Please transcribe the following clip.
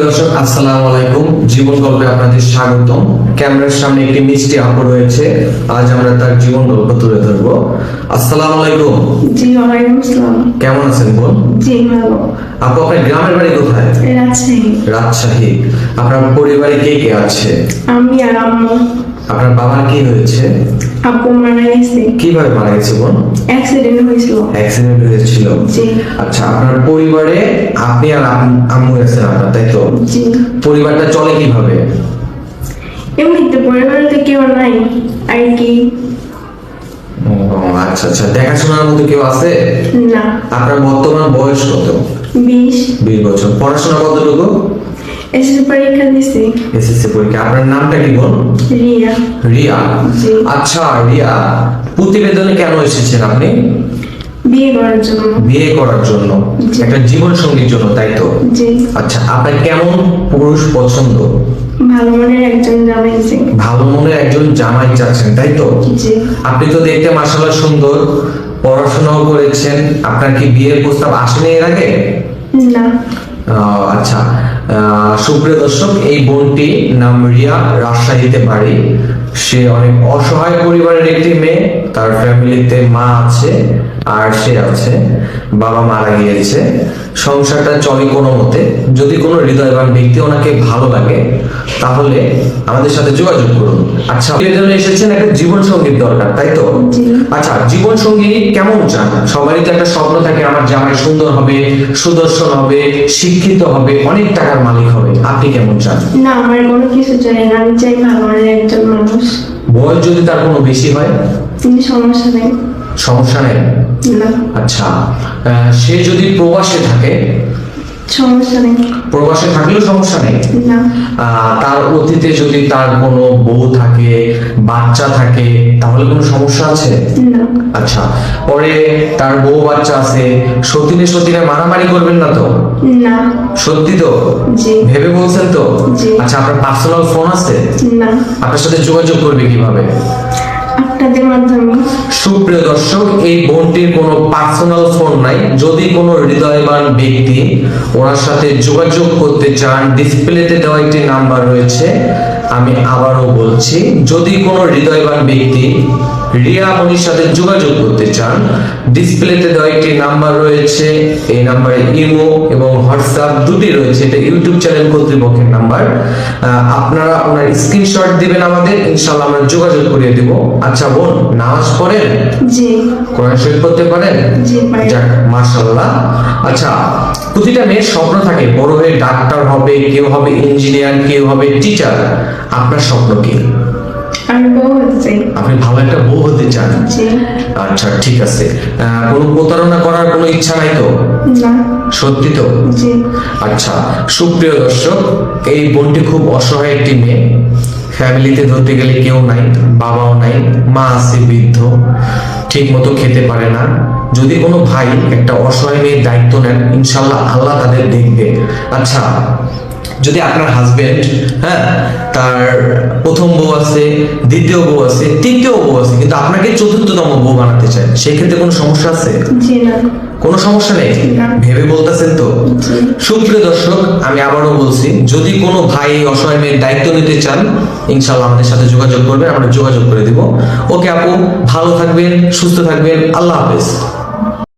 দর্শক আসসালামু আলাইকুম, জীবন গল্পে আপনাদের স্বাগতম। ক্যামেরার সামনে একটি মিষ্টি আপু রয়েছে, আজ আমরা তার জীবন গল্প তুলে ধরবো। আসসালামু আলাইকুম। জি ওয়ালাইকুম আসসালাম। কেমন আছেন বোন? জি ভালো। আপু আপনার গ্রামের বাড়ি কোথায়? রাজশাহী। রাজশাহী। আপনার পরিবারে কে কে আছে? আমি আর আম্মু। আপনার বাবার কি হয়েছে? আব্বু মারা গেছে। কিভাবে মারা গেছে বোন? অ্যাক্সিডেন্ট হয়েছিল। অ্যাক্সিডেন্ট হয়েছিল। জি। আচ্ছা, আপনার পরিবারে আপনি আর আম্মু আছেন আপনার, তাই তো? জি। পরিবারটা চলে কিভাবে? এমনিতে পরিবারে কেউ নাই আর কি। ও আচ্ছা আচ্ছা, দেখাশোনার মতো কেউ আছে? না। আপনার বর্তমান বয়স কত? 20। 20 বছর। পড়াশোনা কতটুকু? এসএসসি পরীক্ষা দিছি। এসএসসি পরীক্ষা। আপনার নামটা কি বোন? রিয়া। রিয়া। জি। আচ্ছা রিয়া, প্রতিবেদনে কেন এসেছেন আপনি? বিয়ে করার জন্য। বিয়ে করার জন্য, জি। একটা জীবন সঙ্গীর জন্য, তাই তো? জি। আচ্ছা, আপনার কেমন পুরুষ পছন্দ? ভালো মনের একজন জামাই চাই। ভালো মনের একজন জামাই চাচ্ছেন, তাই তো? জি। আপনি তো দেখতে মাশাআল্লাহ সুন্দর, পড়াশোনাও করেছেন। আপনার কি বিয়ের প্রস্তাব আসেনি এর আগে? না। আচ্ছা, সুপ্রিয় দর্শক, এই বোনটি নাম রিয়া, রাজশাহীতে বাড়ি। সে অনেক অসহায় পরিবারের একটি মেয়ে। তার ফ্যামিলিতে মা আছে আর সে আছে, বাবা মারা গিয়েছে। সংসারটা চলে কোনো মতে। যদি কোনো হৃদয়বান ব্যক্তি ওনাকে ভালো লাগে তাহলে আমাদের সাথে যোগাযোগ করুন। আচ্ছা, এর জন্য এসেছেন একটা জীবন সঙ্গীর দরকার, তাই তো? জি। আচ্ছা, জীবন সঙ্গী কেমন চান? সবারই তো একটা স্বপ্ন থাকে, আমার জামাই সুন্দর হবে, সুদর্শন হবে, শিক্ষিত হবে, অনেক টাকার মালিক হবে। আপনি কেমন চান? না, আমার কোনো কিছু চাই না। আমি চাই ভালো মনের একজন মানুষ। বয়স যদি তার কোনো বেশি হয়? কিন্তু সমস্যা নেই। সমস্যা নেই। না। আচ্ছা, সে যদি প্রবাসে থাকে? সমস্যা নেই। প্রবাসে থাকলেও সমস্যা নেই। না। তার অতীতে যদি তার কোনো বউ থাকে, বাচ্চা থাকে, তাহলে কোনো সমস্যা আছে? না। আচ্ছা, পরে তার বউ বাচ্চা আছে, সতীনে সতীনে মারামারি করবেন না তো? না। সত্যি তো? জি। ভেবে বলছেন তো? জি। আচ্ছা, আপনার পার্সোনাল ফোন আছে? না। আপনার সাথে যোগাযোগ করবে কিভাবে? আপনাদের মাধ্যমে। সুপ্রিয় দর্শক, এই বোনটির কোনো পার্সোনাল ফোন নাই। যদি কোনো হৃদয়বান ব্যক্তি ওনার সাথে যোগাযোগ করতে চান, ডিসপ্লেতে দেওয়া একটি নাম্বার রয়েছে, আমি আবারও বলছি, যদি কোনো হৃদয়বান ব্যক্তি রিয়া মনির সাথে যোগাযোগ করতে চান, ডিসপ্লেতে দেওয়া একটি নাম্বার রয়েছে। এই নাম্বারে ইমো এবং হোয়াটসঅ্যাপ দুটি রয়েছে। এটা ইউটিউব চ্যানেল কর্তৃপক্ষের নাম্বার। আপনারা ওনার স্ক্রিনশট দিবেন আমাদের, ইনশাআল্লাহ আমরা যোগাযোগ করিয়ে দেব। আচ্ছা বোন, নামাজ পড়েন? জি। কোরআন শরীফ পড়তে পারেন? জি পারি। যাক, মাশাআল্লাহ। আচ্ছা, প্রতিটা মেয়ের স্বপ্ন থাকে বড় হয়ে ডাক্তার হবে, কেউ হবে ইঞ্জিনিয়ার, কেউ হবে টিচার। আপনার স্বপ্ন কি? আমি বউ হতে চাই। আপনি ভালো একটা বউ হতে চান? জি। আচ্ছা ঠিক আছে। কোনো প্রতারণা করার কোনো ইচ্ছা নাই তো? না। সত্যি তো? জি। আচ্ছা, সুপ্রিয় দর্শক, এই বোনটি খুব অসহায় একটি মেয়ে। ফ্যামিলিতে ধরতে গেলে কেউ নাই, বাবাও নাই, মা আছে বৃদ্ধ, ঠিক মতো খেতে পারে না। যদি কোনো ভাই একটা অসহায় মেয়ের দায়িত্ব নেন, ইনশাল্লাহ আল্লাহ তাদের দেখবে। আচ্ছা, যদি আপনার হাজবেন্ড, হ্যাঁ, তার প্রথম বউ আছে, দ্বিতীয় বউ আছে, তৃতীয় বউ আছে, কিন্তু আপনাকে চতুর্থতম বউ বানাতে চায়, সেই ক্ষেত্রে কোনো সমস্যা আছে? জি না। কোনো সমস্যা নেই? না। ভেবে বলতেছেন তো? জি। সুপ্রিয় দর্শক, আমি আবারও বলছি, যদি কোনো ভাই এই অসহায় মেয়ের দায়িত্ব নিতে চান, ইনশাআল্লাহ আমাদের সাথে যোগাযোগ করবেন, আমরা যোগাযোগ করে দিব। ওকে আপু, ভালো থাকবেন, সুস্থ থাকবেন, আল্লাহ হাফেজ।